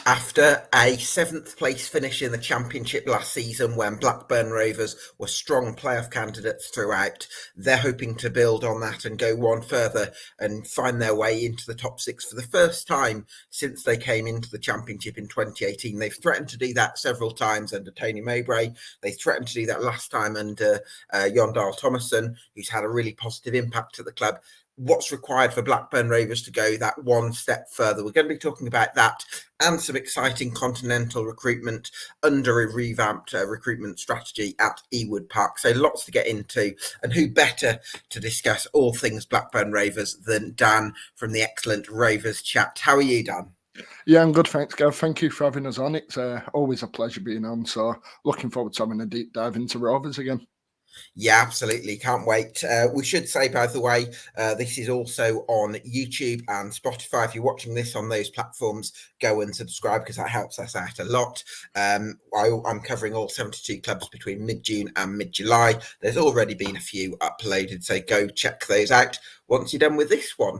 After a seventh place finish in the Championship last season, when Blackburn Rovers were strong playoff candidates throughout, they're hoping to build on that and go one further and find their way into the top six for the first time since they came into the Championship in 2018. They've threatened to do that several times under Tony Mowbray. They threatened to do that last time under Jon Dahl Tomasson, who's had a really positive impact at the club. What's required for Blackburn Rovers to go that one step further? We're going to be talking about that and some exciting continental recruitment under a revamped recruitment strategy at Ewood Park. So lots to get into, and who better to discuss all things Blackburn Rovers than Dan from the excellent Rovers Chat. How are you, Dan? Yeah, I'm good, thanks, Gav. Thank you for having us on. It's always a pleasure being on, so looking forward to having a deep dive into Rovers again. Yeah, absolutely. Can't wait. We should say, by the way, this is also on YouTube and Spotify. If you're watching this on those platforms, go and subscribe because that helps us out a lot. I'm covering all 72 clubs between mid-June and mid-July. There's already been a few uploaded, so go check those out once you're done with this one.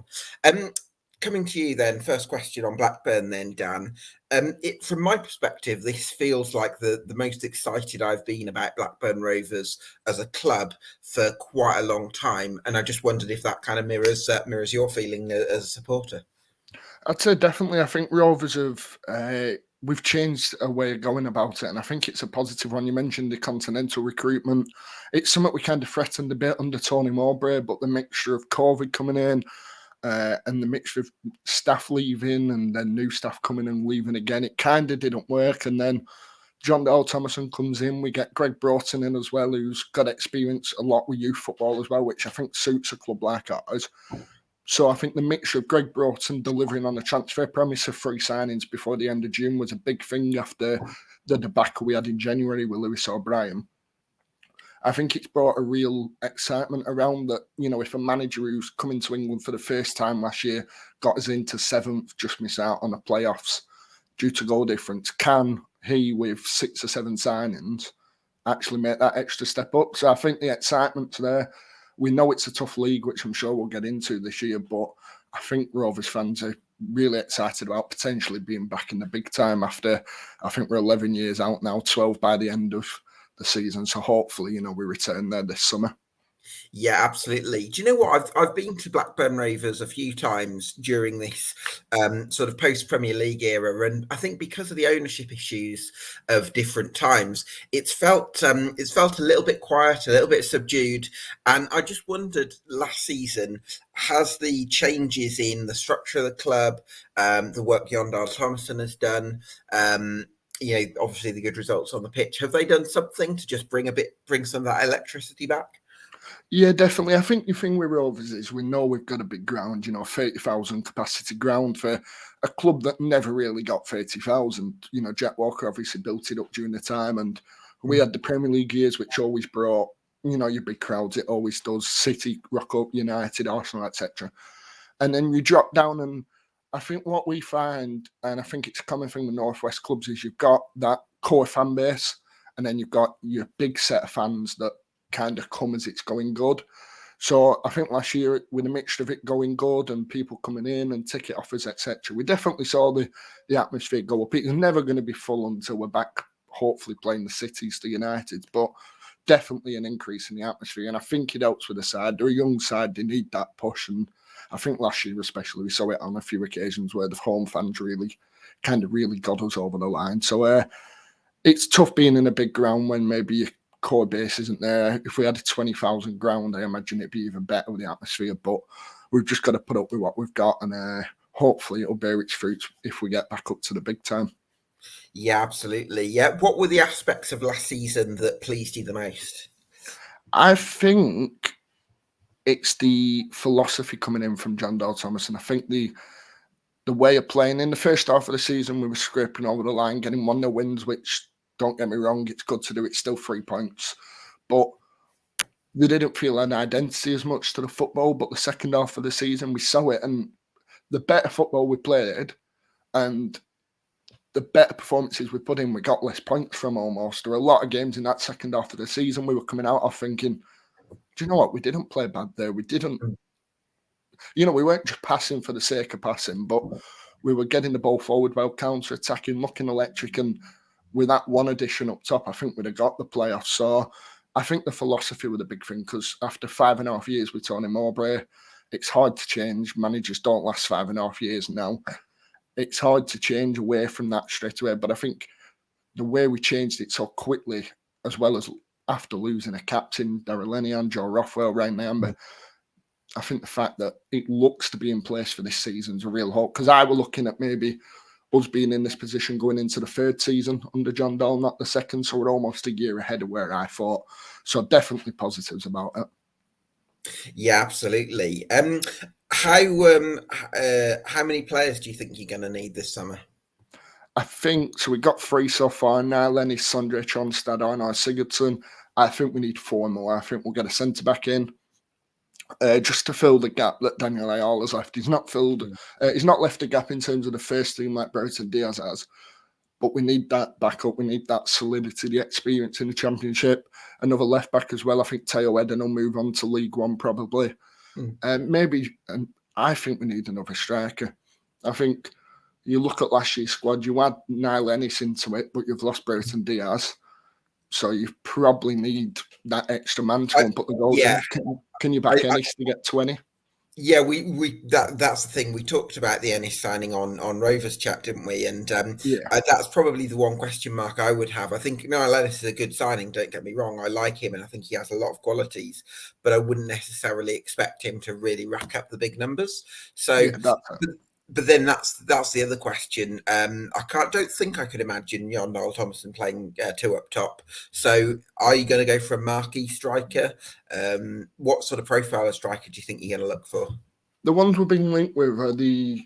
Coming to you then, first question on Blackburn then, Dan. From my perspective, this feels like the most excited I've been about Blackburn Rovers as a club for quite a long time. And I just wondered if that kind of mirrors your feeling as a supporter. I'd say definitely. I think Rovers have... we've changed a way of going about it, and I think it's a positive one. You mentioned the continental recruitment. It's something we kind of threatened a bit under Tony Mowbray, but the mixture of COVID coming in, and the mixture of staff leaving and then new staff coming and leaving again, it kind of didn't work. And then Jon Dahl Tomasson comes in. We get Greg Broughton in as well, who's got experience a lot with youth football as well, which I think suits a club like ours. So I think the mixture of Greg Broughton delivering on the transfer promise of 3 signings before the end of June was a big thing after the debacle we had in January with Lewis O'Brien. I think it's brought a real excitement around that, if a manager who's coming to England for the first time last year got us into 7th, just miss out on the playoffs due to goal difference, can he, with 6 or 7 signings, actually make that extra step up? So I think the excitement's there. We know it's a tough league, which I'm sure we'll get into this year, but I think Rovers fans are really excited about potentially being back in the big time after, I think we're 11 years out now, 12 by the end of the season. So hopefully, we return there this summer. Yeah, absolutely. Do you know what? I've been to Blackburn Rovers a few times during this sort of post-Premier League era, and I think because of the ownership issues of different times, it's felt a little bit quiet, a little bit subdued. And I just wondered, last season, has the changes in the structure of the club, the work Jon Dahl Tomasson has done, obviously the good results on the pitch, have they done something to just bring some of that electricity back? Yeah, definitely. I think the thing with Rovers is we know we've got a big ground, 30,000 capacity ground for a club that never really got 30,000. Jack Walker obviously built it up during the time, and we had the Premier League years, which always brought, your big crowds. It always does. City, rock up, United, Arsenal, etc. And then you drop down, and I think what we find, and I think it's a common thing with Northwest clubs, is you've got that core fan base, and then you've got your big set of fans that kind of come as it's going good. So I think last year, with a mixture of it going good and people coming in and ticket offers, etc., we definitely saw the atmosphere go up. It's never going to be full until we're back, hopefully playing the Cities, the Uniteds, but definitely an increase in the atmosphere. And I think it helps with the side. They're a young side, they need that push. And I think last year especially, we saw it on a few occasions where the home fans really got us over the line. So it's tough being in a big ground when maybe your core base isn't there. If we had a 20,000 ground, I imagine it'd be even better with the atmosphere, but we've just got to put up with what we've got, and hopefully it'll bear its fruits if we get back up to the big time. Yeah, absolutely. Yeah. What were the aspects of last season that pleased you the most? I think it's the philosophy coming in from Jon Dahl Tomasson. I think the way of playing in the first half of the season, we were scraping over the line, getting 1-0 wins, which, don't get me wrong, it's good to do. It's still 3 points. But they didn't feel an identity as much to the football. But the second half of the season, we saw it. And the better football we played and the better performances we put in, we got less points from almost. There were a lot of games in that second half of the season we were coming out of thinking, do you know what? We didn't play bad there. We didn't, we weren't just passing for the sake of passing, but We were getting the ball forward well, counter-attacking, looking electric, and with that one addition up top, I think we'd have got the playoffs. So I think the philosophy was a big thing, because after 5.5 years with Tony Mowbray, it's hard to change. Managers don't last 5.5 years now. It's hard to change away from that straight away. But I think the way we changed it so quickly, as well as after losing a captain, Darrell Lenihan, Joe Rothwell, Ryan Amber, I think the fact that it looks to be in place for this season is a real hope. Because I were looking at maybe us being in this position going into the third season under John Dahl, not the second. So we're almost a year ahead of where I thought. So definitely positives about it. Yeah, absolutely. How many players do you think you're going to need this summer? I think so. We got 3 so far now. Lenny, Sondre, Tronstad, Arnar Sigurdsson. I think we need 4 more. I think we'll get a centre back in. Just to fill the gap that Daniel Ayala's left. He's not left a gap in terms of the first team like Brereton Diaz has, but we need that backup. We need that solidity, the experience in the Championship. Another left back as well. I think Teo Eden will move on to League One probably. And I think we need another striker. I think you look at last year's squad, you add Niall Ennis into it, but you've lost Brereton Diaz. So you probably need that extra man to go and put the goals in. Can you back Ennis to get 20? Yeah, that's the thing. We talked about the Ennis signing on Rovers Chat, didn't we? And that's probably the one question mark I would have. I think Niall Ennis is a good signing, don't get me wrong. I like him and I think he has a lot of qualities, but I wouldn't necessarily expect him to really rack up the big numbers. So but then that's the other question. Don't think I could imagine Jon Dahl Tomasson playing 2 up top. So are you going to go for a marquee striker? What sort of profile of striker do you think you're going to look for? The ones we're being linked with are the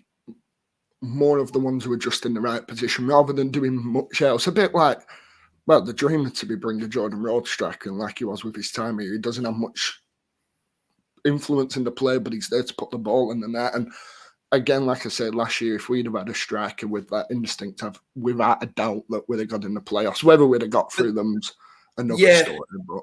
more of the ones who are just in the right position rather than doing much else. A bit like, well, the dream had to be bringing Jordan Rhodes striker, and like he was with his time here, he doesn't have much influence in the play, but he's there to put the ball in the net. And again, like I said last year, if we'd have had a striker with that instinct, without a doubt that we'd have got in the playoffs. Whether we'd have got through them's another story.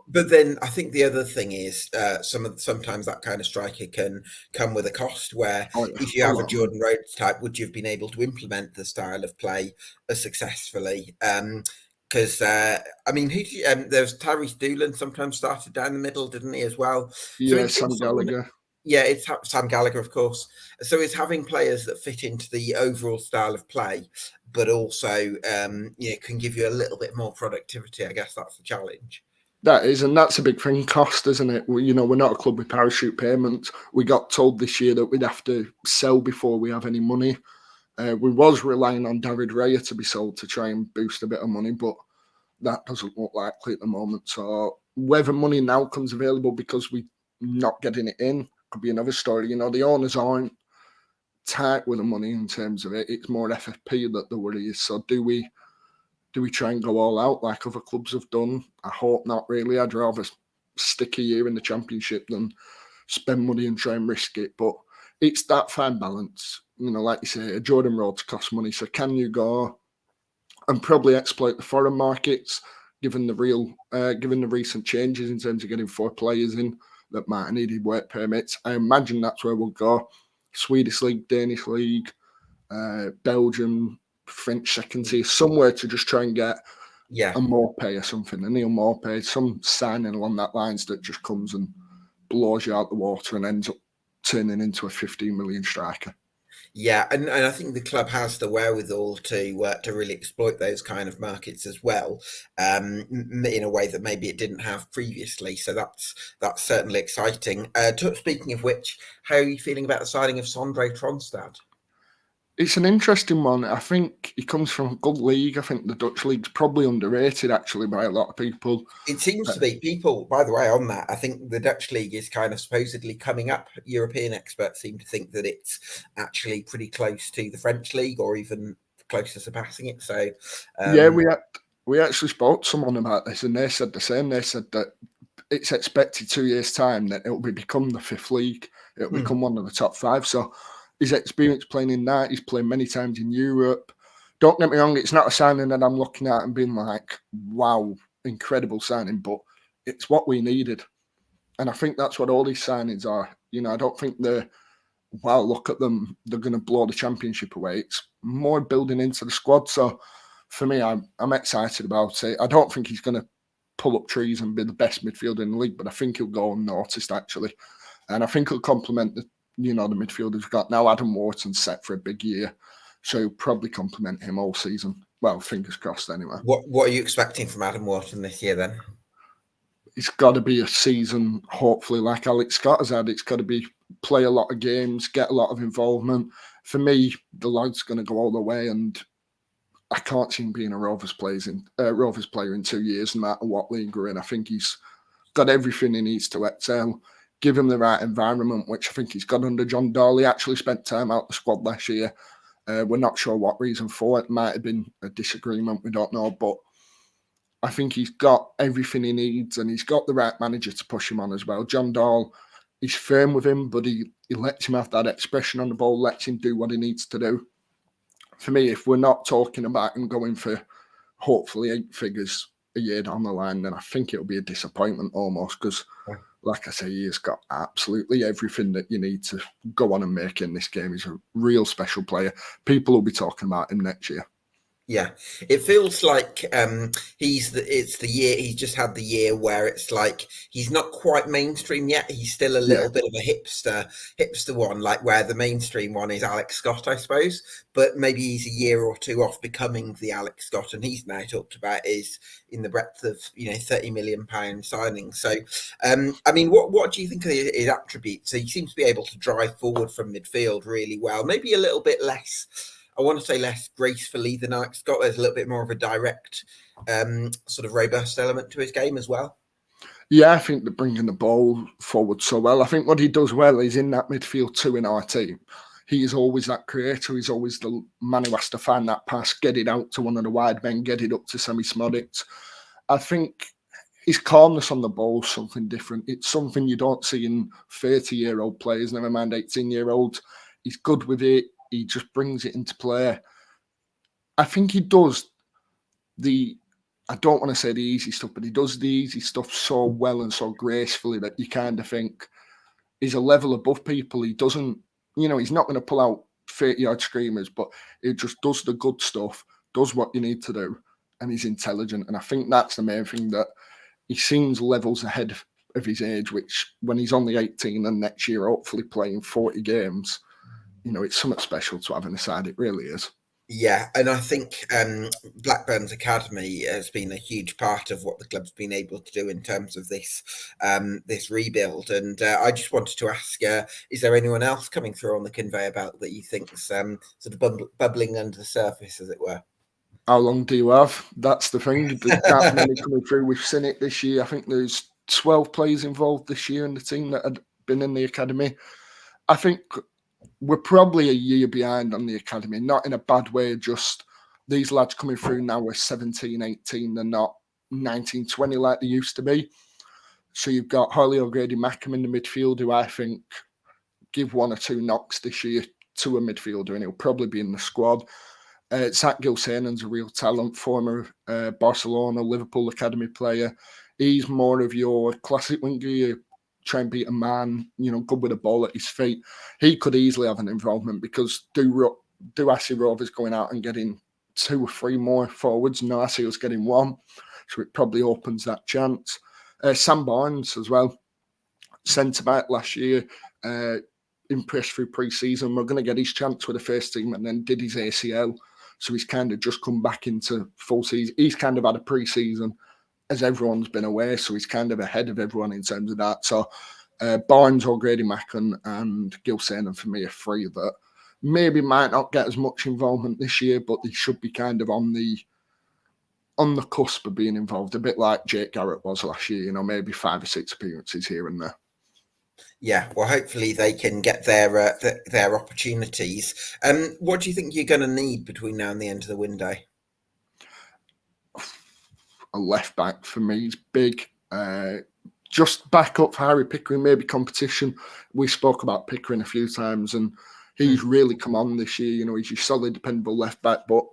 But then I think the other thing is sometimes that kind of striker can come with a cost. Where if you have a Jordan Rhodes type, would you have been able to implement the style of play as successfully? Because there was Tyrese Doolan sometimes started down the middle, didn't he, as well? Yeah, Sam Gallagher. Yeah, it's Sam Gallagher, of course. So it's having players that fit into the overall style of play, but also can give you a little bit more productivity. I guess that's the challenge. That is, and that's a big thing, cost, isn't it? We're not a club with parachute payments. We got told this year that we'd have to sell before we have any money. We was relying on David Raya to be sold to try and boost a bit of money, but that doesn't look likely at the moment. So whether money now comes available because we're not getting it in could be another story. The owners aren't tight with the money in terms of it. It's more FFP that the worry is. So do we try and go all out like other clubs have done? I hope not, really. I'd rather stick a year in the Championship than spend money and try and risk it. But it's that fine balance. Like you say, a Jordan Rhodes costs money. So can you go and probably exploit the foreign markets, given the recent changes in terms of getting 4 players in that might have needed work permits? I imagine that's where we'll go. Swedish League, Danish League, Belgium, French second tier, somewhere to just try and get a Maupay or something, a Neil Maupay, some signing along that lines that just comes and blows you out the water and ends up turning into a 15 million striker. Yeah, and I think the club has the wherewithal to really exploit those kind of markets as well, in a way that maybe it didn't have previously. So that's certainly exciting. Speaking of which, how are you feeling about the signing of Sondre Tronstad? It's an interesting one. I think he comes from a good league. I think the Dutch league's probably underrated, actually, by a lot of people. It seems to be. People, by the way, on that, I think the Dutch league is kind of supposedly coming up. European experts seem to think that it's actually pretty close to the French league, or even close to surpassing it. So, we actually spoke to someone about this, and they said the same. They said that it's expected 2 years' time that it'll become the 5th league. It'll become one of the top 5. So his experience playing in that, he's played many times in Europe. Don't get me wrong, it's not a signing that I'm looking at and being like, wow, incredible signing, but it's what we needed. And I think that's what all these signings are. I don't think they're wow, look at them, they're going to blow the championship away. It's more building into the squad. So for me, I'm excited about it. I don't think he's going to pull up trees and be the best midfielder in the league, but I think he'll go unnoticed, actually. And I think he'll complement the midfielders we've got now. Adam Wharton's set for a big year, so he'll probably complement him all season. Well, fingers crossed anyway. What are you expecting from Adam Wharton this year then? It's got to be a season, hopefully, like Alex Scott has had. It's got to be play a lot of games, get a lot of involvement. For me, the lad's going to go all the way, and I can't see him being a Rovers player in 2 years, no matter what league we're in. I think he's got everything he needs to excel. Give him the right environment, which I think he's got under John Dahl. He actually spent time out the squad last year. We're not sure what reason for it. Might have been a disagreement, we don't know. But I think he's got everything he needs, and he's got the right manager to push him on as well. John Dahl, he's firm with him, but he lets him have that expression on the ball, lets him do what he needs to do. For me, if we're not talking about him going for hopefully 8 figures a year down the line, then I think it'll be a disappointment almost, because like I say, he has got absolutely everything that you need to go on and make in this game. He's a real special player. People will be talking about him next year. Yeah, it feels like it's the year he's just had the year where it's like he's not quite mainstream yet. He's still a little bit of a hipster one, like where the mainstream one is Alex Scott, I suppose. But maybe he's a year or two off becoming the Alex Scott, and he's now talked about is in the breadth of £30 million signing. So, I mean, what do you think of his attributes? So he seems to be able to drive forward from midfield really well. Maybe a little bit less. I want to say less gracefully than Alex Scott. There's a little bit more of a direct, sort of robust element to his game as well. Yeah, I think they're bringing the ball forward so well. I think what he does well is in that midfield too in our team. He is always that creator. He's always the man who has to find that pass, get it out to one of the wide men, get it up to Semi Smodic. I think his calmness on the ball is something different. It's something you don't see in 30-year-old players, never mind 18-year-olds. He's good with it. He just brings it into play. I think he does I don't want to say the easy stuff, but he does the easy stuff so well and so gracefully that you kind of think he's a level above people. He doesn't, he's not going to pull out 30-yard screamers, but he just does the good stuff, does what you need to do, and he's intelligent. And I think that's the main thing, that he seems levels ahead of his age, which when he's only 18 and next year hopefully playing 40 games, it's something special to have in the side. It really is. Yeah, and I think Blackburn's academy has been a huge part of what the club's been able to do in terms of this rebuild. And I just wanted to ask, is there anyone else coming through on the conveyor belt that you think's sort of bubbling under the surface, as it were? How long do you have? That's the thing. There's that many coming through. We've seen it this year. I think there's 12 players involved this year in the team that had been in the academy. I think we're probably a year behind on the academy, not in a bad way, just these lads coming through now are 17, 18, they're not 19, 20 like they used to be. So you've got Harley O'Grady-Mackham in the midfield, who I think give 1 or 2 knocks this year to a midfielder, and he'll probably be in the squad. Zach Gilsanen's a real talent, former Barcelona, Liverpool academy player. He's more of your classic winger, you try and beat a man, good with a ball at his feet. He could easily have an involvement, because do I see Rovers going out and getting 2 or 3 more forwards? No, I see us getting 1. So it probably opens that chance. Sam Barnes as well, centre-back last year, impressed through pre-season. We're going to get his chance with the first team, and then did his ACL. So he's kind of just come back into full season. He's kind of had a pre-season as everyone's been away, so he's kind of ahead of everyone in terms of that. So Barnes, O'Grady-Mackham and Gilsanen for me are 3 that maybe might not get as much involvement this year, but they should be kind of on the cusp of being involved, a bit like Jake Garrett was last year, maybe 5 or 6 appearances here and there. Yeah, well, hopefully they can get their opportunities. What do you think you're going to need between now and the end of the window? A left back for me is big. Just back up for Harry Pickering, maybe competition. We spoke about Pickering a few times, and he's really come on this year. He's your solid, dependable left back, but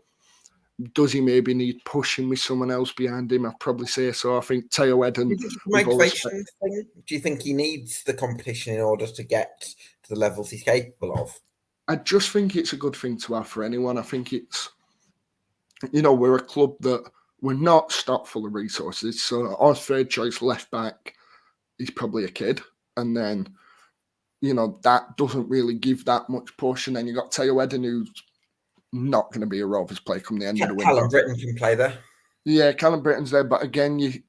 Does he maybe need pushing with someone else behind him? I'd probably say so. I think Teo Eden, Do you think it's a we've always... motivation thing? Do you think he needs the competition in order to get to the levels he's capable of? I just think it's a good thing to have for anyone. I think it's, we're a club that we're not stocked full of resources. So our third choice left back is probably a kid. And then, that doesn't really give that much push. And then you've got Teo Eden, who's not going to be a Rovers player come the end of the winter. Callum Britton can play there. Yeah, Callum Britton's there. But again,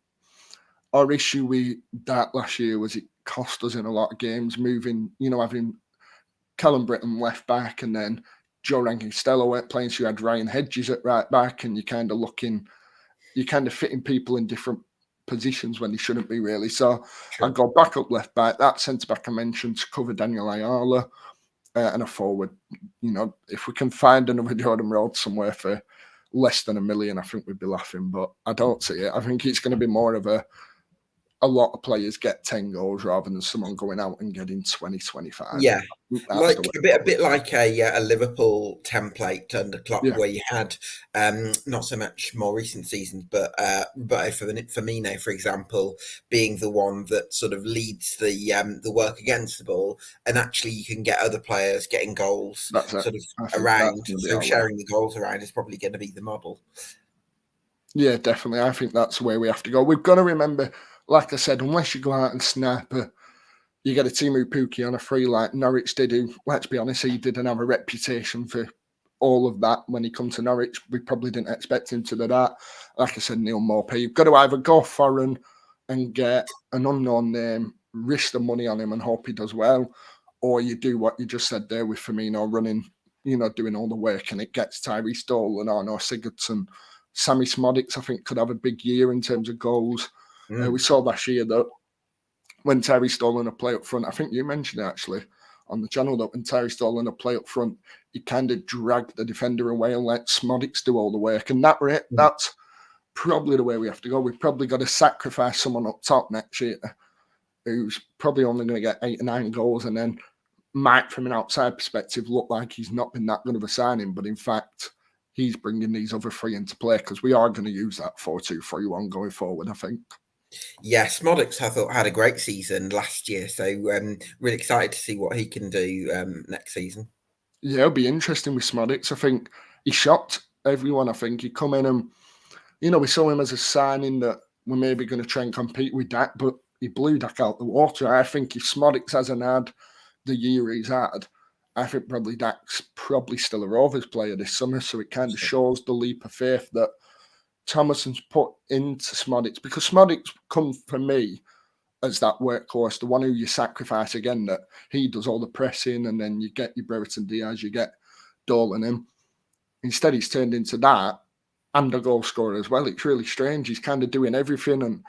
our issue with that last year was it cost us in a lot of games moving, having Callum Britton left back and then Joe Rankin-Stella weren't playing, so you had Ryan Hedges at right back, and you're kind of fitting people in different positions when they shouldn't be really. So Sure. I go back up left back, that centre back I mentioned to cover Daniel Ayala, and a forward. If we can find another Jordan Rhodes somewhere for less than $1 million, I think we'd be laughing, but I don't see it. I think it's going to be more of a lot of players get 10 goals rather than someone going out and getting 20, 25. Yeah, like a bit like a Liverpool template under Klopp, where you had not so much more recent seasons, but Firmino, for example, being the one that sort of leads the work against the ball, and actually you can get other players getting goals sort of around. So sharing the goals around is probably going to be the model. Yeah, definitely. I think that's where we have to go. We've got to remember, like I said, unless you go out and sniper, you get a Timu Pukki on a free like Norwich did, who, let's be honest, he didn't have a reputation for all of that when he come to Norwich. We probably didn't expect him to do that. Like I said, Neil Maupay, you've got to either go foreign and get an unknown name, risk the money on him and hope he does well, or you do what you just said there with Firmino running, doing all the work, and it gets Tyrese Dolan or Sigurdsson. Sammy Smodics, I think, could have a big year in terms of goals. We saw last year that when Tyrese Dolan a play up front, I think you mentioned it actually on the channel, that when Tyrese Dolan a play up front, he kind of dragged the defender away and let Smodics do all the work. And that's probably the way we have to go. We've probably got to sacrifice someone up top next year who's probably only going to get 8 or 9 goals, and then might, from an outside perspective, look like he's not been that good of a signing. But in fact, he's bringing these other 3 into play, because we are going to use that 4-2-3-1 going forward, I think. Yeah, Smodics, I thought, had a great season last year, so really excited to see what he can do next season. Yeah, it'll be interesting with Smodics. I think he shocked everyone. I think he come in and, we saw him as a signing that we're maybe going to try and compete with Dak, but he blew Dak out the water. I think if Smodics hasn't had the year he's had, I think probably Dak's probably still a Rovers player this summer, so it kind of shows the leap of faith that Thomason's put into Smodics, because Smodics comes for me as that workhorse, the one who you sacrifice again, that he does all the pressing, and then you get your Brereton Diaz, you get Dolan in. Instead, he's turned into that and a goal scorer as well. It's really strange. He's kind of doing everything, and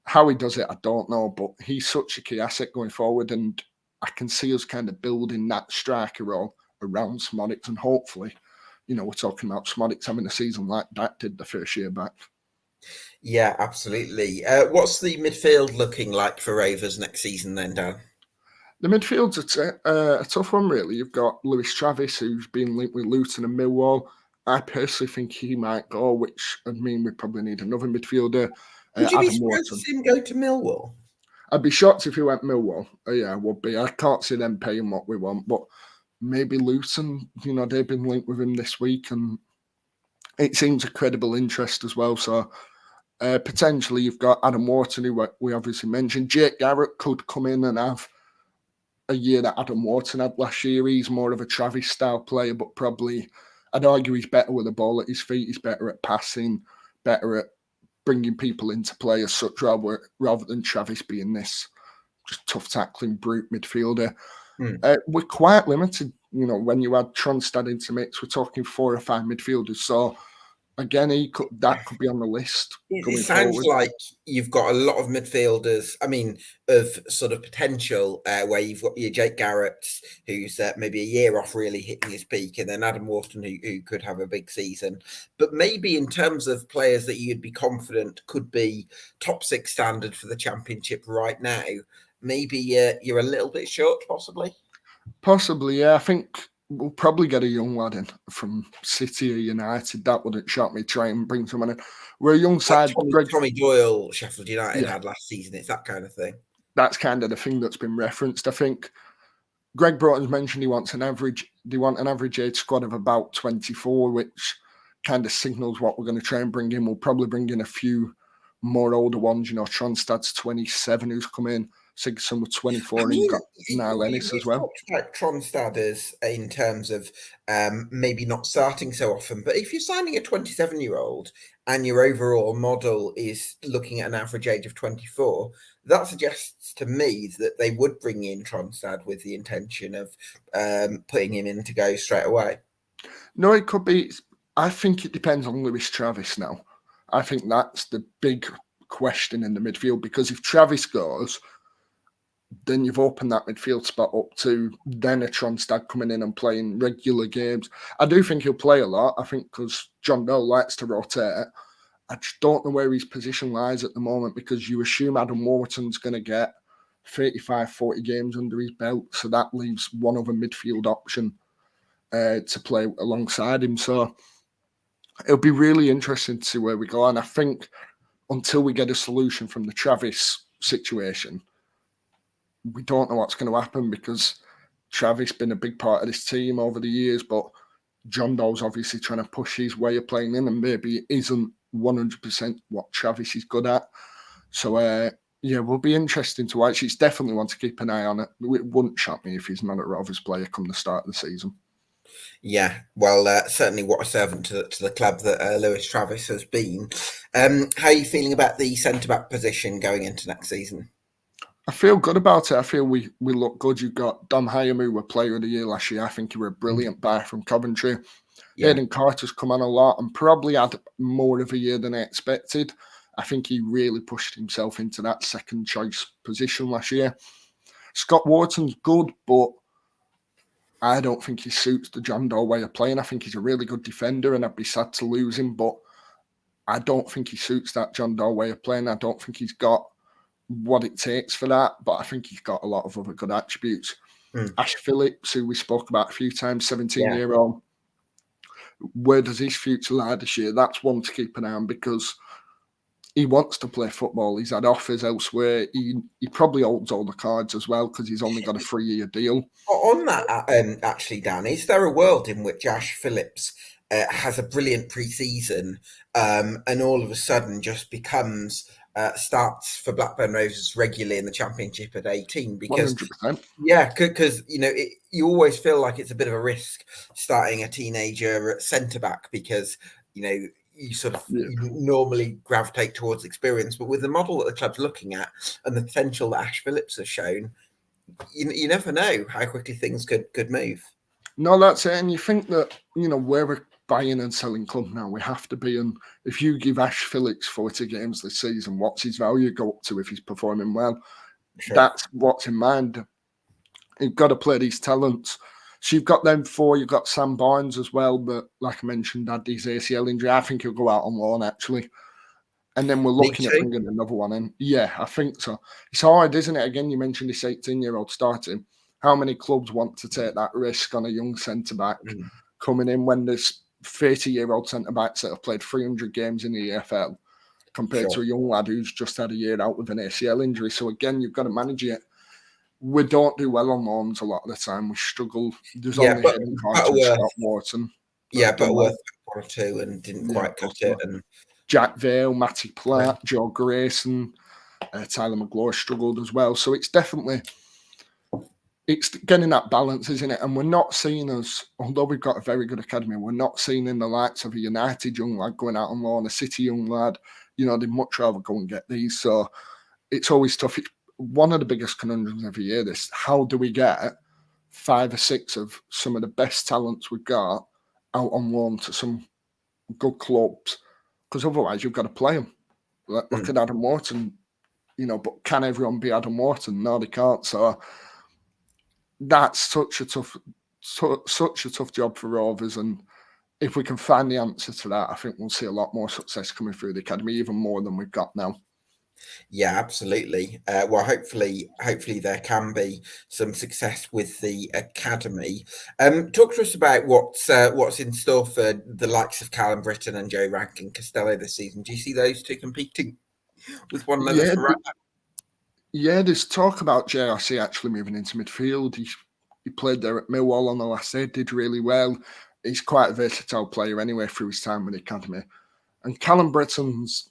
how he does it, I don't know, but he's such a key asset going forward, and I can see us kind of building that striker role around Smodics, and hopefully, we're talking about Smodics having a season like that did the first year back. Yeah, absolutely. What's the midfield looking like for Rovers next season then, Dan? The midfield's a tough one, really. You've got Lewis Travis, who's been linked with Luton and Millwall. I personally think he might go, which would mean we probably need another midfielder. Would you be surprised to see him go to Millwall? I'd be shocked if he went Millwall. Yeah, I would be. I can't see them paying what we want, but maybe Luton, they've been linked with him this week, and it seems a credible interest as well. So potentially you've got Adam Wharton, who we obviously mentioned. Jake Garrett could come in and have a year that Adam Wharton had last year. He's more of a Travis style player, but probably I'd argue he's better with the ball at his feet. He's better at passing, better at bringing people into play as such, rather than Travis being this just tough tackling brute midfielder. We're quite limited, when you add Tronstad into mix, we're talking 4 or 5 midfielders. So again, that could be on the list. It sounds like you've got a lot of midfielders, of sort of potential, where you've got your Jake Garrett, who's maybe a year off really hitting his peak, and then Adam Wharton, who could have a big season. But maybe in terms of players that you'd be confident could be top 6 standard for the Championship right now, maybe you're a little bit short, possibly? Possibly, yeah. I think we'll probably get a young lad in from City or United. That wouldn't shock me. Try and bring someone in. We're a young side. Like Tommy Doyle, Sheffield United Yeah, had last season. It's that kind of thing. that's kind of the thing that's been referenced. I think Greg Broughton's mentioned they want an average age squad of about 24, which kind of signals what we're going to try and bring in. We'll probably bring in a few more older ones. Tronstad's 27 who's come in. Sigurdsson was 24 and you've got Niall Ennis as well. Talked about Tronstad as in terms of maybe not starting so often, but if you're signing a 27-year-old and your overall model is looking at an average age of 24, that suggests to me that they would bring in Tronstad with the intention of putting him in to go straight away. No, it could be. I think it depends on Lewis Travis now. I think that's the big question in the midfield, because if Travis goes, then you've opened that midfield spot up to then a Tronstad coming in and playing regular games. I do think he'll play a lot. I think because John Doe likes to rotate. I just don't know where his position lies at the moment, because you assume Adam Warburton's going to get 35, 40 games under his belt. So that leaves one other midfield option to play alongside him. So it'll be really interesting to see where we go. And I think until we get a solution from the Travis situation, we don't know what's going to happen, because Travis been a big part of this team over the years, but John Doe's obviously trying to push his way of playing in, and maybe it isn't 100% what Travis is good at. So, yeah, will be interesting to watch. It's definitely one to keep an eye on it. It wouldn't shock me if he's not a Rovers player come the start of the season. Yeah, well, certainly what a servant to the club that Lewis Travis has been. How are you feeling about the centre-back position going into next season? I feel good about it. I feel we look good. You've got Dom Hyam, who were Player of the Year last year. I think he were a brilliant buy from Coventry. Yeah. Hayden Carter's come on a lot and probably had more of a year than I expected. I think he really pushed himself into that second choice position last year. Scott Wharton's good, but I don't think he suits the John Doe way of playing. I think he's a really good defender, and I'd be sad to lose him, but I don't think he suits that John Doe way of playing. I don't think he's got what it takes for that, but I think he's got a lot of other good attributes. Ash Phillips, who we spoke about a few times, 17-year-old. Where does his future lie this year? That's one to keep an eye on, because he wants to play football. He's had offers elsewhere. He probably holds all the cards as well, because he's only got a 3-year deal. On that, actually, Dan, is there a world in which Ash Phillips has a brilliant pre-season and all of a sudden just becomes starts for Blackburn Rovers regularly in the Championship at 18? Because 100%. Yeah, because you always feel like it's a bit of a risk starting a teenager at centre back, because you sort of you normally gravitate towards experience, but with the model that the club's looking at and the potential that Ash Phillips has shown, you never know how quickly things could move. No, that's it. And you think that we're a buying and selling club now. We have to be. And if you give Ash Phillips 40 games this season, what's his value go up to if he's performing well? Sure. That's what's in mind. You've got to play these talents. So you've got them four. You've got Sam Barnes as well, but like I mentioned, had his ACL injury. I think he'll go out on loan, actually. And then we're looking at bringing another one in. Yeah, I think so. It's hard, isn't it? Again, you mentioned this 18-year-old starting. How many clubs want to take that risk on a young centre-back coming in when there's 30-year-old centre-backs that have played 300 games in the EFL compared to a young lad who's just had a year out with an ACL injury? So again, you've got to manage it. We don't do well on loans a lot of the time. We struggle. There's only Hayden Carter and Scott Wharton. Yeah, but worth one or two and didn't quite cut it. And Jack Vale, Matty Platt, Joe Grayson, Tyler McGlory struggled as well. So it's definitely getting that balance, isn't it? And we're not seeing us, although we've got a very good academy, we're not seeing in the likes of a United young lad going out on loan, a City young lad. They'd much rather go and get these. So it's always tough. It's one of the biggest conundrums every year, this. How do we get 5 or 6 of some of the best talents we've got out on loan to some good clubs? Because otherwise you've got to play them. Look at Adam Wharton, but can everyone be Adam Wharton? No, they can't. So that's such a tough job for Rovers. And if we can find the answer to that, I think we'll see a lot more success coming through the academy, even more than we've got now. Yeah, absolutely. Well, hopefully there can be some success with the academy. Talk to us about what's in store for the likes of Callum Britton and Joe Rankin Costello this season. Do you see those two competing with one another Yeah, for right back? yeah. There's talk about JRC actually moving into midfield. He played there at Millwall on the last day, did really well. He's quite a versatile player anyway through his time with the academy. And Callum Britton's,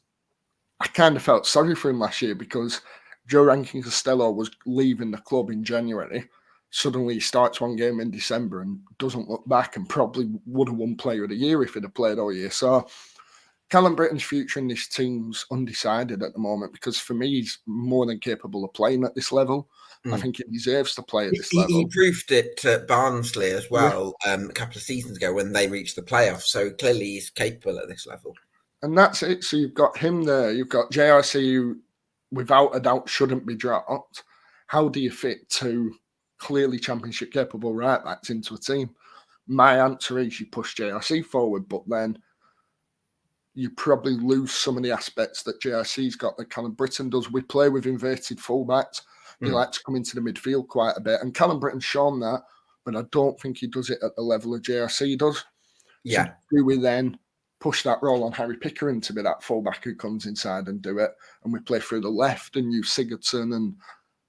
I kind of felt sorry for him last year because Joe Rankin Costello was leaving the club in January. Suddenly he starts one game in December and doesn't look back, and probably would have won Player of the Year if he'd have played all year. So Callum Britton's future in this team's undecided at the moment, because for me he's more than capable of playing at this level. I Mm. think he deserves to play at this He level. proved it at Barnsley as Yeah. well, a couple of seasons ago when they reached the playoffs. So clearly he's capable at this level. And that's it. So you've got him there. You've got JRC, who, without a doubt, shouldn't be dropped. How do you fit two clearly championship capable right backs into a team? My answer is you push JRC forward, but then you probably lose some of the aspects that JRC's got that Callum Britton does. We play with inverted fullbacks. They like to come into the midfield quite a bit. And Callum Britton's shown that, but I don't think he does it at the level of JRC does. So Yeah. do we then push that role on Harry Pickering to be that fullback who comes inside and do it? And we play through the left and use Sigurdsson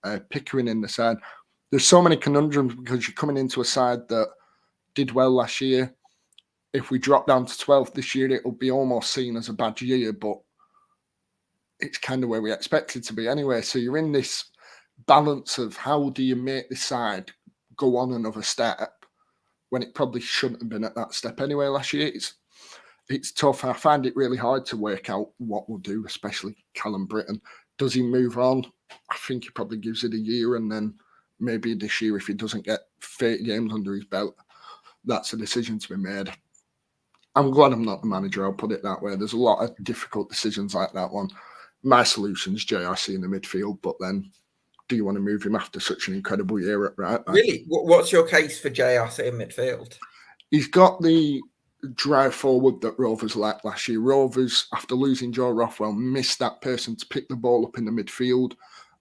and Pickering in the side. There's so many conundrums because you're coming into a side that did well last year. If we drop down to 12th this year, it'll be almost seen as a bad year, but it's kind of where we expect it to be anyway. So you're in this balance of how do you make the side go on another step when it probably shouldn't have been at that step anyway last year. It's tough. I find it really hard to work out what we'll do, especially Callum Britton. Does he move on? I think he probably gives it a year, and then maybe this year, if he doesn't get 30 games under his belt, that's a decision to be made. I'm glad I'm not the manager, I'll put it that way. There's a lot of difficult decisions like that one. My solution is JRC in the midfield, but then do you want to move him after such an incredible year at right back? Really? What's your case for JRC in midfield? He's got the drive forward that Rovers lacked last year. Rovers, after losing Joe Rothwell, missed that person to pick the ball up in the midfield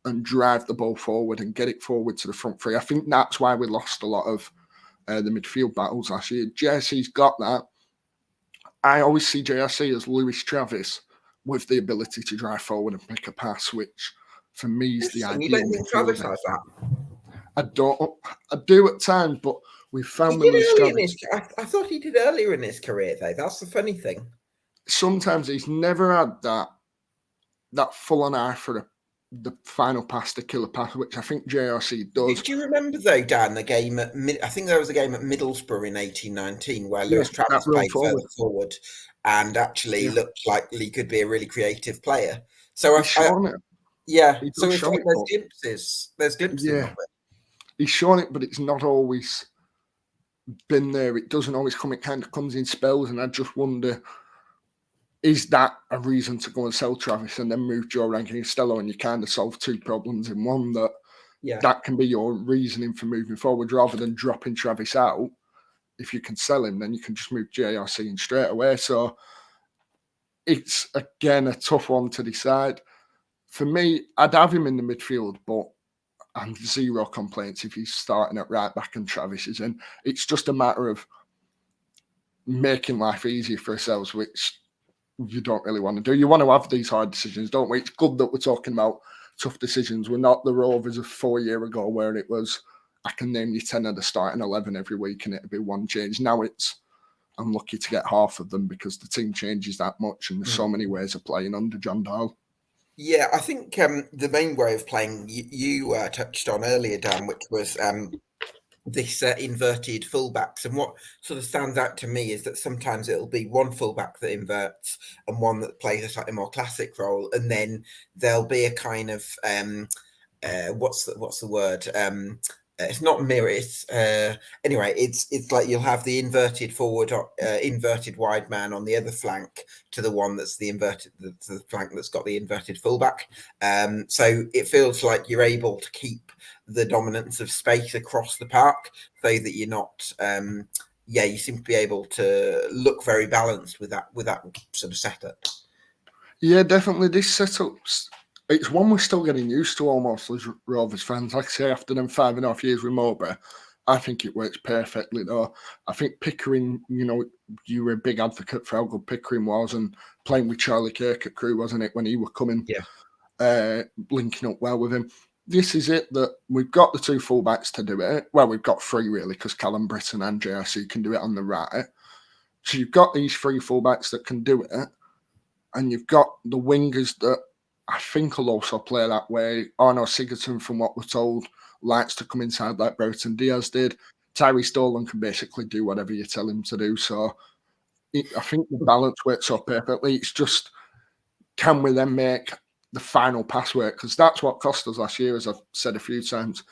and drive the ball forward and get it forward to the front three. I think that's why we lost a lot of the midfield battles last year. JRC's got that. I always see JRC as Lewis Travis with the ability to drive forward and pick a pass, which for me is the ideal. You don't think Travis has that? I do at times, but we found He with Lewis did early in Travis. I thought he did earlier in his career, though. That's the funny thing. Sometimes he's never had that full on eye for the final pass, the killer pass, which I think JRC does. Do you remember, though, Dan, the game at I think there was a game at Middlesbrough in 1819 where Lewis Travis played further forward and actually looked like he could be a really creative player. So he's shown it. Yeah, He so it's like there's it, glimpses. There's glimpses of it. He's shown it, but it's not always been there. It doesn't always come. It kind of comes in spells, and I just wonder, is that a reason to go and sell Travis and then move Joe Rankin Costello, and you kind of solve two problems in one? That can be your reasoning for moving forward rather than dropping Travis out. If you can sell him, then you can just move JRC in straight away. So it's, again, a tough one to decide. For me, I'd have him in the midfield, but I'm zero complaints if he's starting at right back and Travis is in. It's just a matter of making life easier for ourselves, which you don't really want to do. You want to have these hard decisions, don't we? It's good that we're talking about tough decisions. We're not the Rovers of 4 years ago where it was, I can name you 10 of the starting 11 every week and it'll be one change. Now it's, I'm lucky to get half of them because the team changes that much and there's so many ways of playing under John Dahl. Yeah, I think the main way of playing you touched on earlier, Dan, which was this inverted fullbacks. And what sort of stands out to me is that sometimes it'll be one fullback that inverts and one that plays a slightly more classic role, and then there'll be a kind of what's the word? It's not mirror. It's anyway. It's like you'll have the inverted forward, inverted wide man on the other flank to the one that's the inverted, the flank that's got the inverted fullback. So it feels like you're able to keep the dominance of space across the park, so that you're not. You seem to be able to look very balanced with that sort of setup. Yeah, definitely. This setup's It's one we're still getting used to almost as Rovers fans. Like I say, after them 5.5 years with Mowbray, I think it works perfectly though. I think Pickering, you were a big advocate for how good Pickering was, and playing with Charlie Kirk at Crewe, wasn't it, when he were coming, linking up well with him. This is it, that we've got the two fullbacks to do it. Well, we've got three really, because Callum Britton and JRC can do it on the right. So you've got these three fullbacks that can do it, and you've got the wingers that I think will also play that way. Arno Sigurdsson, from what we're told, likes to come inside like Brereton Diaz did. Tyree Stolen can basically do whatever you tell him to do. So I think the balance works so perfectly. It's just, can we then make the final pass work? Because that's what cost us last year, as I've said a few times.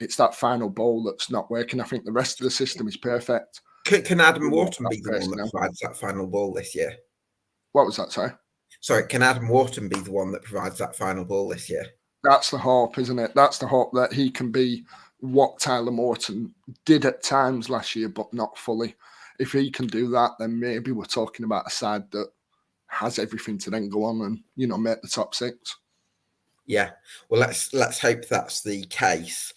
It's that final ball that's not working. I think the rest of the system is perfect. Can Adam Wharton be the one that provides that final ball this year? What was that, sorry? Sorry, can Adam Wharton be the one that provides that final ball this year? That's the hope, isn't it? That's the hope, that he can be what Tyler Morton did at times last year, but not fully. If he can do that, then maybe we're talking about a side that has everything to then go on and, make the top six. Yeah, well, let's hope that's the case.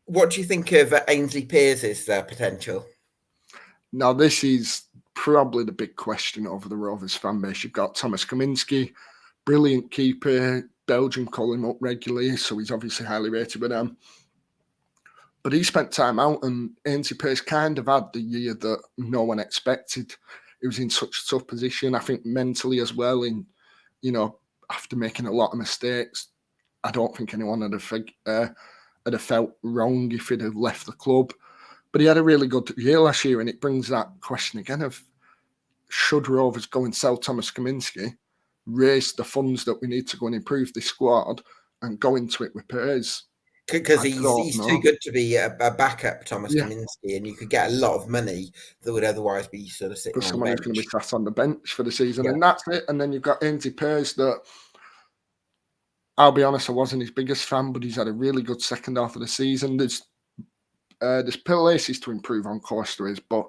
What do you think of Ainsley Pearce's potential? Now, this is probably the big question over the Rovers fan base. You've got Thomas Kaminski, brilliant keeper. Belgium call him up regularly, so he's obviously highly rated with them. But he spent time out, and Ainsley Pearce kind of had the year that no one expected. He was in such a tough position, I think mentally as well, after making a lot of mistakes. I don't think anyone would have felt wrong if he'd have left the club. But he had a really good year last year, and it brings that question again of, should Rovers go and sell Thomas Kaminski, raise the funds that we need to go and improve this squad, and go into it with Pearce? Because he's too good to be a backup, Thomas Kaminski, and you could get a lot of money that would otherwise be sort of sitting on the bench. Someone who's going to be sat on the bench for the season, and that's it. And then you've got Ainsley Pearce that, I'll be honest, I wasn't his biggest fan, but he's had a really good second half of the season. There's places to improve on, course there is, but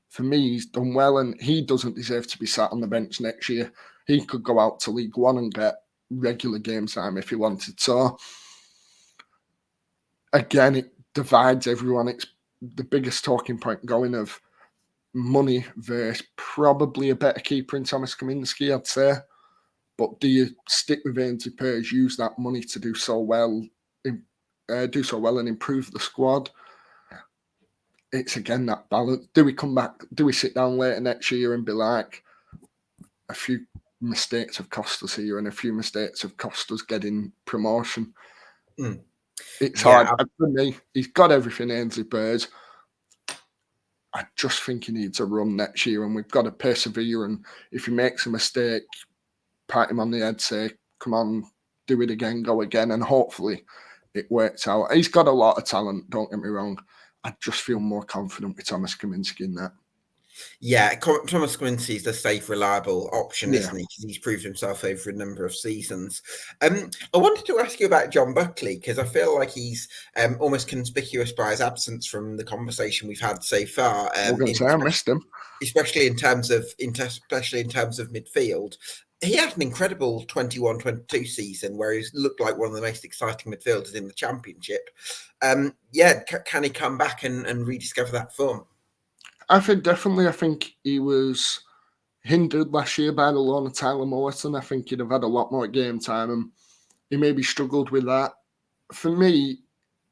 for me, he's done well, and he doesn't deserve to be sat on the bench next year. He could go out to League One and get regular game time if he wanted. So, again, it divides everyone. It's the biggest talking point going of money versus probably a better keeper in Thomas Kaminski, I'd say. But do you stick with Ainsley Pearce, use that money to do so well and improve the squad? It's again that balance. Do we come back? Do we sit down later next year and be like, a few mistakes have cost us here, and a few mistakes have cost us getting promotion? It's hard. For me, he's got everything, Ainsley Pearce. I just think he needs a run next year, and we've got to persevere. And if he makes a mistake, pat him on the head, say, come on, do it again, go again, and hopefully it works out. He's got a lot of talent, don't get me wrong. I just feel more confident with Thomas Kaminski in that. Yeah, Thomas Kaminski is the safe, reliable option, isn't he? Because he's proved himself over a number of seasons. I wanted to ask you about John Buckley, because I feel like he's almost conspicuous by his absence from the conversation we've had so far. I missed him, especially in terms of midfield. He had an incredible 21-22 season where he looked like one of the most exciting midfielders in the Championship. Can he come back and rediscover that form? I think he was hindered last year by the loan of Tyler Morton. I think he'd have had a lot more game time, and he maybe struggled with that. For me,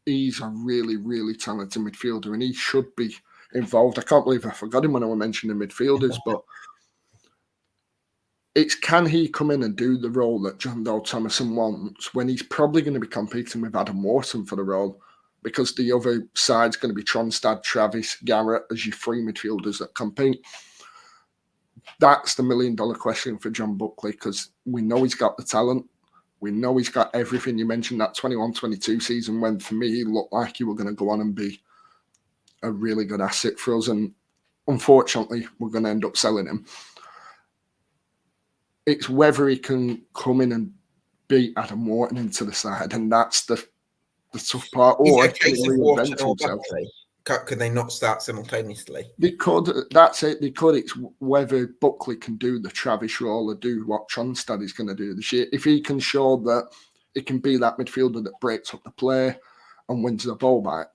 he's a really, really talented midfielder, and he should be involved. I can't believe I forgot him when I was mentioning midfielders, but it's, can he come in and do the role that John Doe Thomason wants when he's probably going to be competing with Adam Morton for the role? Because the other side's going to be Tronstad, Travis, Garrett as your three midfielders that compete. That's the $1 million question for John Buckley, because we know he's got the talent. We know he's got everything. You mentioned that 21-22 season when, for me, he looked like he were going to go on and be a really good asset for us. And unfortunately, we're going to end up selling him. It's whether he can come in and beat Adam Morton into the side, and that's the tough part. Or a case of Wharton or Buckley. Could they not start simultaneously? They could. That's it. They could. It's whether Buckley can do the Travis role or do what Tronstad is going to do this year. If he can show that it can be that midfielder that breaks up the play and wins the ball back,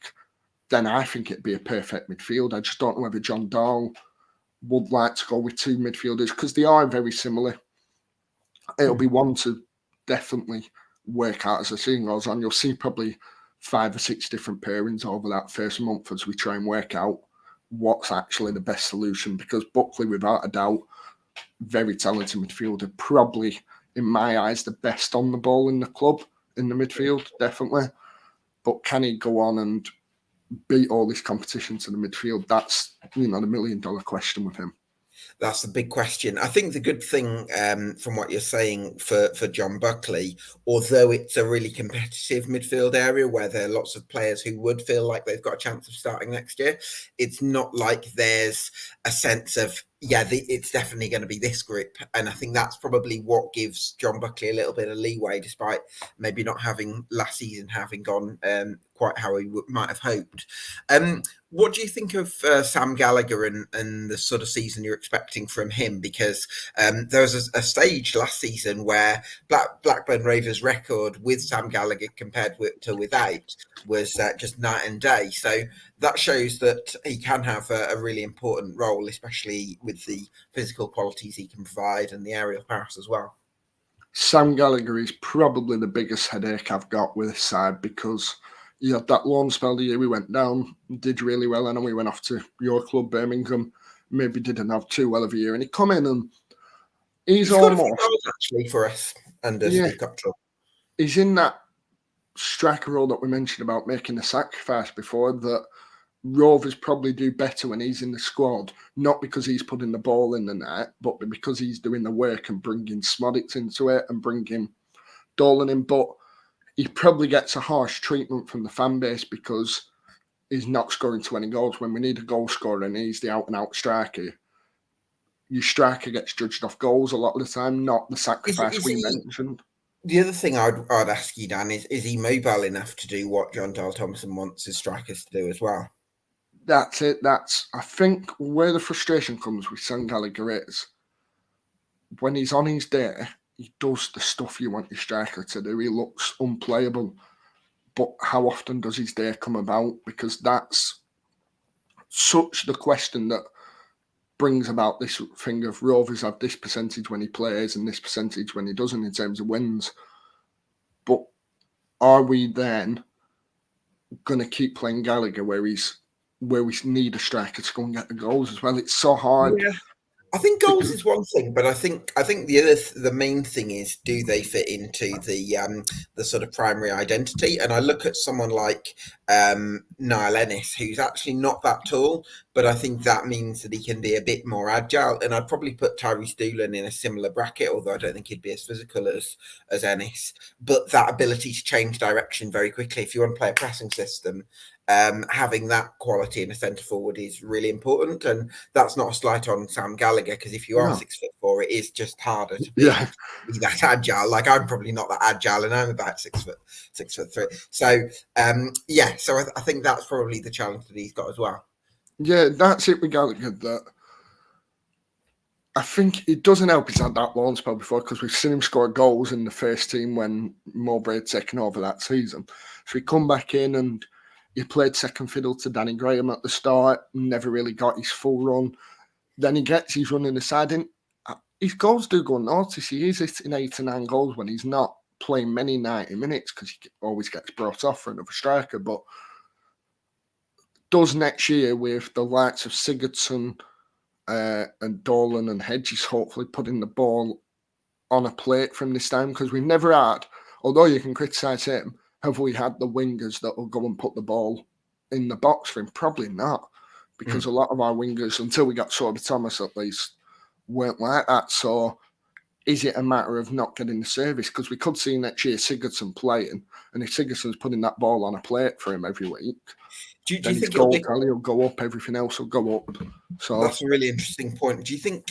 then I think it'd be a perfect midfield. I just don't know whether John Dahl would like to go with two midfielders because they are very similar. It'll be one to definitely work out as the season goes on. You'll see probably 5 or 6 different pairings over that first month as we try and work out what's actually the best solution, because Buckley, without a doubt, very talented midfielder, probably in my eyes the best on the ball in the club in the midfield, definitely. But can he go on and beat all this competition to the midfield? That's, the $1 million question with him. That's the big question. I think the good thing from what you're saying for John Buckley, although it's a really competitive midfield area where there are lots of players who would feel like they've got a chance of starting next year, it's not like there's a sense of, it's definitely going to be this group. And I think that's probably what gives John Buckley a little bit of leeway, despite maybe not having last season having gone quite how he might have hoped. What do you think of Sam Gallagher and the sort of season you're expecting from him? Because there was a stage last season where Blackburn Rovers' record with Sam Gallagher compared to without was just night and day. So that shows that he can have a really important role, especially with the physical qualities he can provide and the aerial pass as well. Sam Gallagher is probably the biggest headache I've got with this side, because he had that loan spell the year we went down, did really well. I know he went off to your club, Birmingham, maybe didn't have too well of a year. And he come in and he's got almost... a few goals actually for us under Steve Cottrell. He's in that striker role that we mentioned about making the sacrifice before, that Rovers probably do better when he's in the squad, not because he's putting the ball in the net, but because he's doing the work and bringing Smodics into it and bringing Dolan in. But he probably gets a harsh treatment from the fan base because he's not scoring 20 goals when we need a goal scorer and he's the out-and-out striker. Your striker gets judged off goals a lot of the time, not the sacrifice we mentioned. The other thing I'd ask you, Dan, is he mobile enough to do what John Dahl Thompson wants his strikers to do as well? That's it. I think, where the frustration comes with Sam Gallagher is when he's on his day, he does the stuff you want your striker to do. He looks unplayable. But how often does his day come about? Because that's such the question that brings about this thing of Rovers have this percentage when he plays and this percentage when he doesn't in terms of wins. But are we then going to keep playing Gallagher where we need a striker to go and get the goals as well? It's so hard. Yeah. I think goals is one thing, but I think the main thing is, do they fit into the sort of primary identity? And I look at someone like Niall Ennis, who's actually not that tall, but I think that means that he can be a bit more agile. And I'd probably put Tyrese Doolan in a similar bracket, although I don't think he'd be as physical as Ennis. But that ability to change direction very quickly, if you want to play a pressing system, having that quality in a centre forward is really important. And that's not a slight on Sam Gallagher, because if you are 6'4", it is just harder to be that agile. Like, I'm probably not that agile, and I'm about 6'3". So so I think that's probably the challenge that he's got as well. Yeah, that's it with Gallagher. That I think it doesn't help he's had that loan spell before, because we've seen him score goals in the first team when Mowbray had taken over that season. So he come back in and he played second fiddle to Danny Graham at the start, never really got his full run. Then he gets his run in the side, and his goals do go unnoticed. He is hitting 8 or 9 goals when he's not playing many 90 minutes, because he always gets brought off for another striker. But does next year with the likes of Sigurdsson and Dolan and Hedges hopefully putting the ball on a plate from this time, because we've never had, although you can criticise him, have we had the wingers that will go and put the ball in the box for him? Probably not, because a lot of our wingers, until we got Sorba Thomas at least, weren't like that. So is it a matter of not getting the service? Because we could see next year Sigurdsson playing, and if Sigurdsson's putting that ball on a plate for him every week, do you then think his goal tally will go up, everything else will go up. So that's a really interesting point. Do you think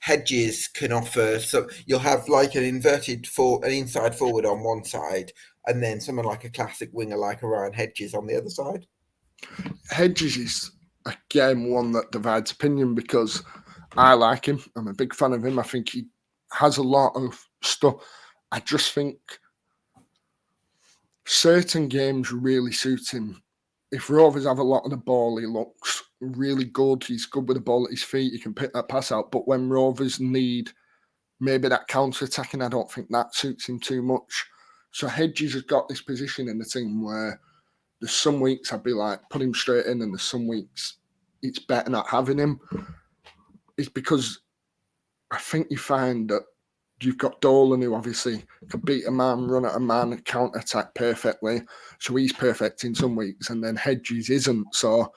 Hedges can offer? So you'll have like an inside forward on one side, and then someone like a classic winger like Orion Hedges on the other side? Hedges is, again, one that divides opinion because I like him. I'm a big fan of him. I think he has a lot of stuff. I just think certain games really suit him. If Rovers have a lot of the ball, he looks really good. He's good with the ball at his feet. He can pick that pass out. But when Rovers need maybe that counter-attacking, I don't think that suits him too much. So Hedges has got this position in the team where there's some weeks I'd be like, put him straight in, and there's some weeks it's better not having him. It's because I think you find that you've got Dolan, who obviously can beat a man, run at a man, counter-attack perfectly. So he's perfect in some weeks, and then Hedges isn't. So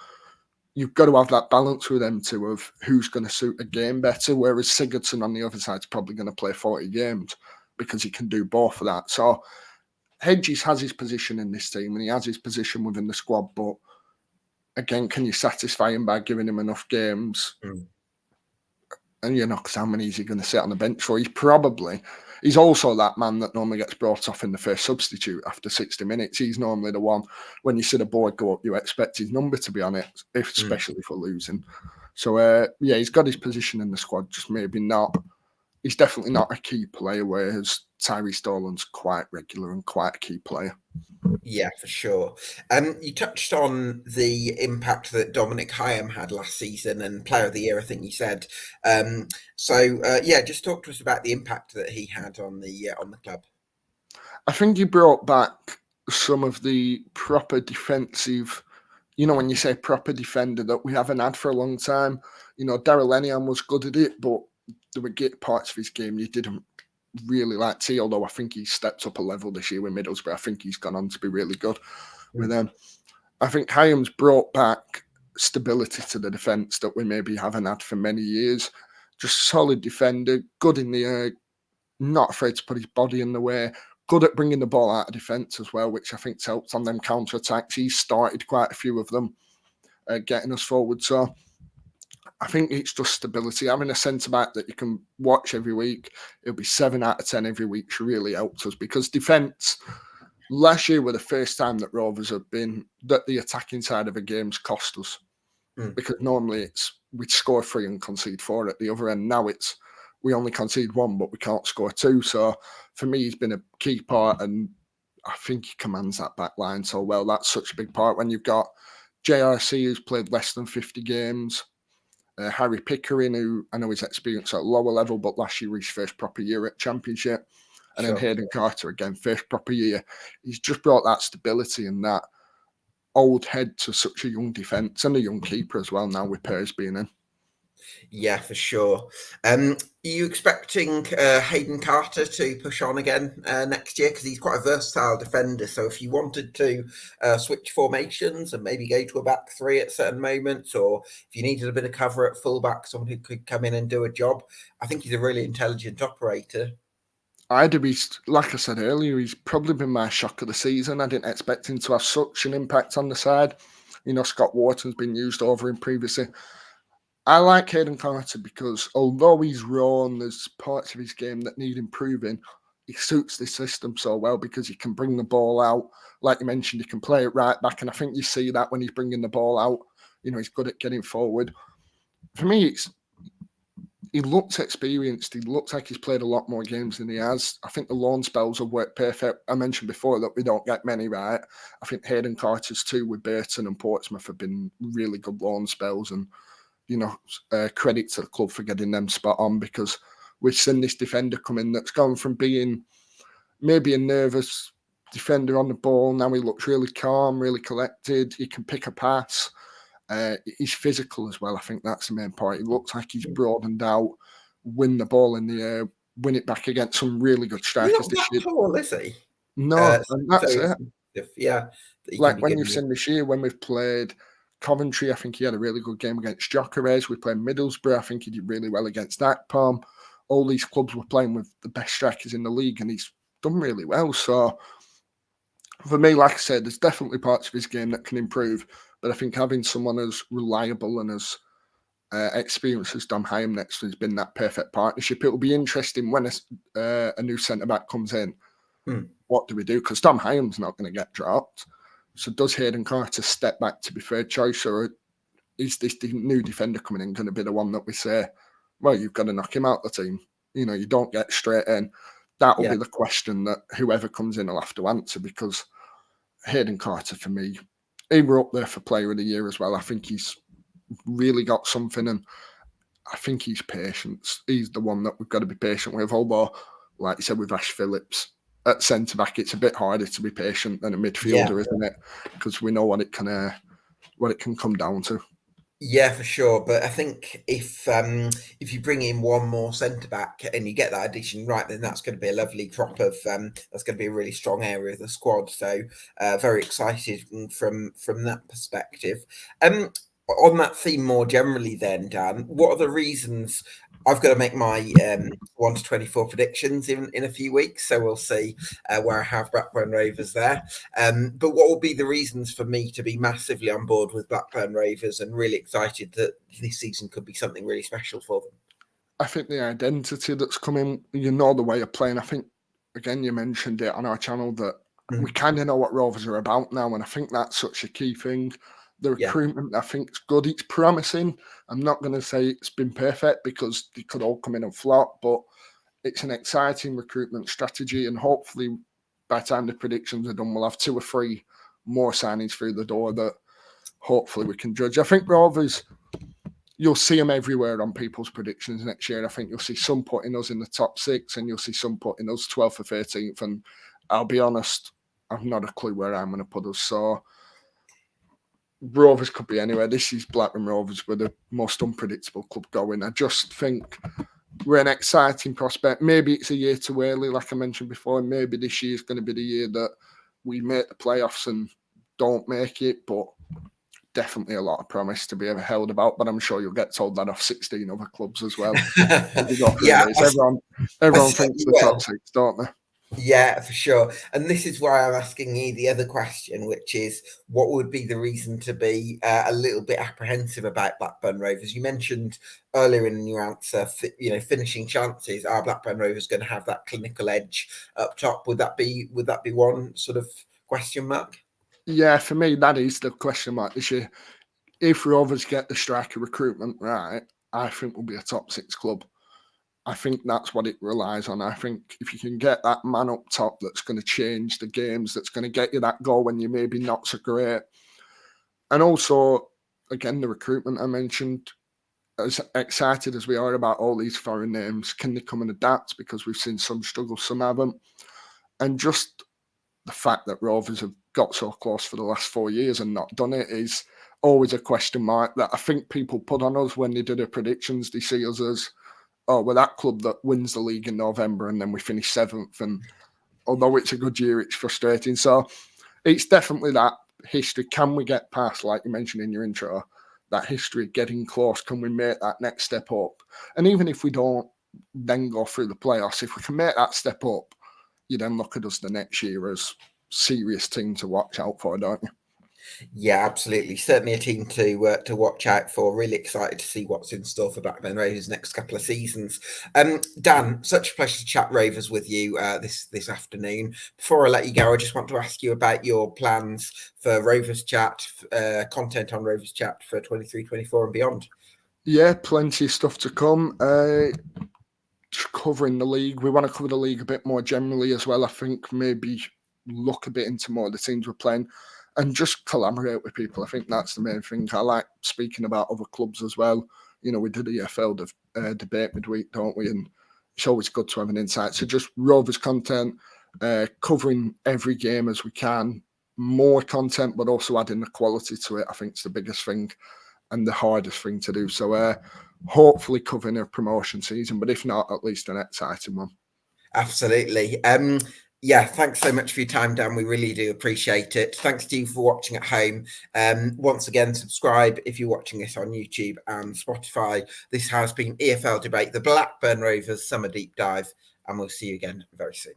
you've got to have that balance with them two of who's going to suit a game better, whereas Sigurdsson on the other side is probably going to play 40 games because he can do both of that. So Hedges has his position in this team and he has his position within the squad, but again, can you satisfy him by giving him enough games? And because how many is he going to sit on the bench for? He's also that man that normally gets brought off in the first substitute after 60 minutes. He's normally the one, when you see the board go up, you expect his number to be on it, especially for losing. So, he's got his position in the squad, just maybe not. He's definitely not a key player, whereas Tyrese Dolan's quite regular and quite a key player. Yeah, for sure. You touched on the impact that Dominic Hyam had last season and Player of the Year, I think you said. Just talk to us about the impact that he had on the club. I think he brought back some of the proper defensive. When you say proper defender that we haven't had for a long time. Daryl Lenihan was good at it, but there were parts of his game you didn't really like to see, although I think he stepped up a level this year with Middlesbrough. I think he's gone on to be really good with them. I think Hyam's brought back stability to the defence that we maybe haven't had for many years. Just solid defender, good in the air, not afraid to put his body in the way, good at bringing the ball out of defence as well, which I think's helped on them counter-attacks. He's started quite a few of them, getting us forward. So I think it's just stability. Having a centre-back that you can watch every week, it'll be 7 out of 10 every week, really helped us because defence, last year were the first time that Rovers have been, that the attacking side of a game's cost us. Because normally we'd score 3 and concede 4 at the other end. Now we only concede 1, but we can't score 2. So for me, he's been a key part, and I think he commands that back line so well. That's such a big part when you've got JRC, who's played less than 50 games, Harry Pickering, who I know he's experienced at a lower level, but last year his first proper year at Championship. And then Hayden Carter, again, first proper year. He's just brought that stability and that old head to such a young defence and a young keeper as well now with Pears being in. Yeah, for sure. Are you expecting Hayden Carter to push on again next year? Because he's quite a versatile defender. So if you wanted to switch formations and maybe go to a back 3 at certain moments, or if you needed a bit of cover at fullback, someone who could come in and do a job, I think he's a really intelligent operator. Like I said earlier, he's probably been my shock of the season. I didn't expect him to have such an impact on the side. Scott Wharton's been used over him previously. I like Hayden Carter because although he's raw and there's parts of his game that need improving, he suits this system so well because he can bring the ball out. Like you mentioned, he can play it right back. And I think you see that when he's bringing the ball out. He's good at getting forward. For me, he looks experienced. He looks like he's played a lot more games than he has. I think the loan spells have worked perfect. I mentioned before that we don't get many right. I think Hayden Carter's too with Burton and Portsmouth have been really good loan spells, and credit to the club for getting them spot on because we've seen this defender come in that's gone from being maybe a nervous defender on the ball. Now he looks really calm, really collected. He can pick a pass. He's physical as well. I think that's the main part. He looks like he's broadened out, win the ball in the air, win it back against some really good strikers. He's not that tall, is he? No, and that's it. Yeah. Like when you've seen this year, when we've played Coventry, I think he had a really good game against Gyökeres. We played Middlesbrough. I think he did really well against Akpom. All these clubs were playing with the best strikers in the league, and he's done really well. So for me, like I said, there's definitely parts of his game that can improve. But I think having someone as reliable and as experienced as Dom Hyam next to has been that perfect partnership. It'll be interesting when a new centre-back comes in. What do we do? Because Dom Hyam's not going to get dropped. So does Hayden Carter step back to be third choice, or is this new defender coming in going to be the one that we say, well, you've got to knock him out the team? You know, you don't get straight in. That will be the question that whoever comes in will have to answer, because Hayden Carter, for me, he were up there for Player of the Year as well. I think he's really got something, and I think he's patience. He's the one that we've got to be patient with. Although, like you said, with Ash Phillips at centre back, it's a bit harder to be patient than a midfielder, isn't it? Because we know what it can come down to. Yeah, for sure. But I think if you bring in one more centre back and you get that addition right, then that's going to be a lovely crop of that's going to be a really strong area of the squad. So very excited from that perspective. On that theme more generally, then Dan, what are the reasons? I've got to make my 1 to 24 predictions in a few weeks, so we'll see where I have Blackburn Rovers there. But what will be the reasons for me to be massively on board with Blackburn Rovers and really excited that this season could be something really special for them? I think the identity that's coming, you know, the way of playing. I think, again, you mentioned it on our channel that we kind of know what Rovers are about now, and I think that's such a key thing. The recruitment, I think, is good. It's promising. I'm not going to say it's been perfect, because they could all come in and flop, but it's an exciting recruitment strategy, and hopefully by the time the predictions are done, we'll have 2 or 3 more signings through the door that hopefully we can judge. I think Rovers, you'll see them everywhere on people's predictions next year. I think you'll see some putting us in the top 6, and you'll see some putting us 12th or 13th. And I'll be honest, I've not a clue where I'm going to put us. So Rovers could be anywhere. This is Blackburn Rovers. We're the most unpredictable club going. I just think we're an exciting prospect. Maybe it's a year too early, like I mentioned before. Maybe this year is going to be the year that we make the playoffs and don't make it, but definitely a lot of promise to be held about. But I'm sure you'll get told that off 16 other clubs as well. Everyone thinks the top 6, don't they? Yeah, for sure. And this is why I'm asking you the other question, which is what would be the reason to be a little bit apprehensive about Blackburn Rovers? You mentioned earlier in your answer, finishing chances. Are Blackburn Rovers going to have that clinical edge up top? Would that be one sort of question mark? Yeah, for me, that is the question mark this year. If Rovers get the striker recruitment right, I think we'll be a top 6 club. I think that's what it relies on. I think if you can get that man up top that's going to change the games, that's going to get you that goal when you're maybe not so great. And also, again, the recruitment I mentioned, as excited as we are about all these foreign names, can they come and adapt? Because we've seen some struggle, some haven't. And just the fact that Rovers have got so close for the last 4 years and not done it is always a question mark that I think people put on us when they do their predictions. They see us as, oh, we're that club that wins the league in November and then we finish 7th. And although it's a good year, it's frustrating. So it's definitely that history. Can we get past, like you mentioned in your intro, that history getting close? Can we make that next step up? And even if we don't then go through the playoffs, if we can make that step up, you then look at us the next year as serious team to watch out for, don't you? Yeah, absolutely. Certainly a team to watch out for. Really excited to see what's in store for Blackburn Rovers next couple of seasons. Dan, such a pleasure to chat Rovers with you this afternoon. Before I let you go, I just want to ask you about your plans for Rovers Chat, content on Rovers Chat for 23-24 and beyond. Yeah, plenty of stuff to come. Covering the league. We want to cover the league a bit more generally as well. I think maybe look a bit into more of the teams we're playing and just collaborate with people. I think that's the main thing. I like speaking about other clubs as well. You know, we did the EFL debate midweek, don't we? And it's always good to have an insight. So just Rovers content, covering every game as we can, more content, but also adding the quality to it. I think it's the biggest thing and the hardest thing to do. So hopefully covering a promotion season, but if not, at least an exciting one. Absolutely. Yeah, thanks so much for your time, Dan. We really do appreciate it. Thanks to you for watching at home. Once again, subscribe if you're watching this on YouTube and Spotify. This has been EFL Debate, the Blackburn Rovers Summer Deep Dive, and we'll see you again very soon.